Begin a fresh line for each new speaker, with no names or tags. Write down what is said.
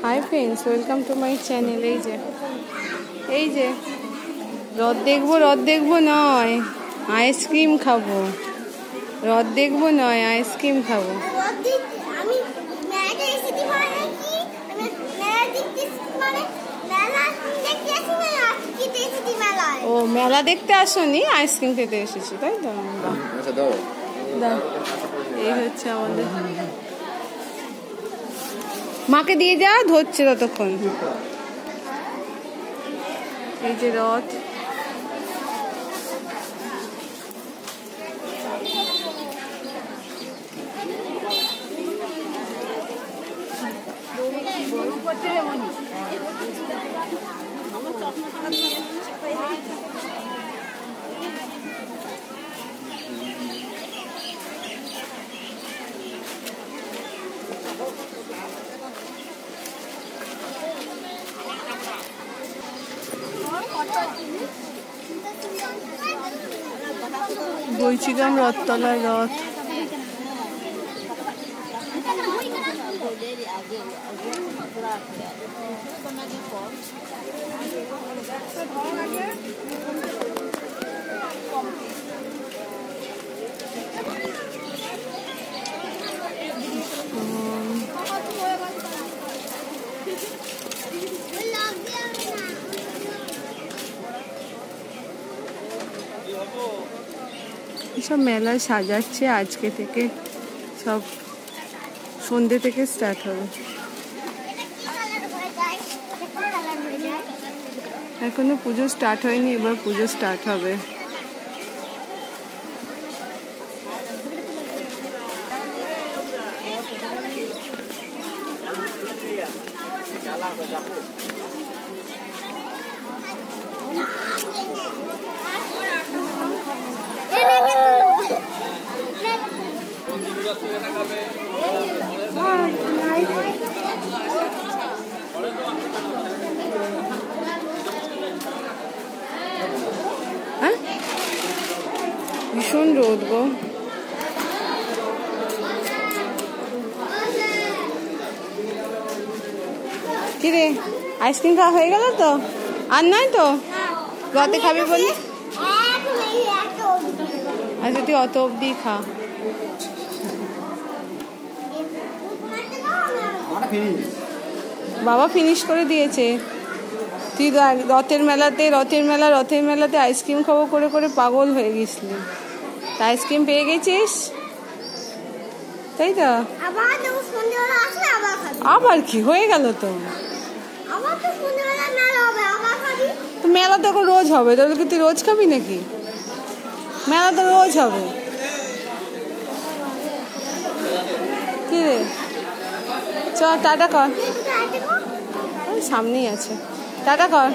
Hi friends welcome to my channel. এই যে রথ দেখবো নয় আইসক্রিম খাবো। রথ দেখবো নয় আইসক্রিম খাবো। ও মেলা দেখতে আসোনি, আইসক্রিম খেতে এসেছি তাই তো। এই হচ্ছে আমাদের, মাকে দিয়ে যা, ধরছে ততক্ষণ। এই যে রথ, বলছিলাম রথতলার রথ। সব মেলায় সাজাচ্ছে, আজকে থেকে সব সন্ধ্যে থেকে স্টার্ট হবে। এখনো পুজো স্টার্ট হয়নি, এবার পুজো স্টার্ট হবে। ভীষণ রোদ গো। কিরে আইসক্রিম খাওয়া হয়ে গেল তো? আর নয় তো? রথে খাবি বলি? আচ্ছা তুই অত অব্দি খা। বাবা ফিনিশ করে দিয়েছে। তুই রথের মেলাতে আইসক্রিম খাবো করে করে পাগল হয়ে গেছিলি। আইসক্রিম পেয়ে গেছিস তাই তো? আবার কি হয়ে গেল তো? মেলা তো রোজ হবে, তাহলে কি তুই রোজ খাবি নাকি? মেলা তো রোজ হবে। কি রে চ টাটা কর, সামনেই আছে, টাটা কর।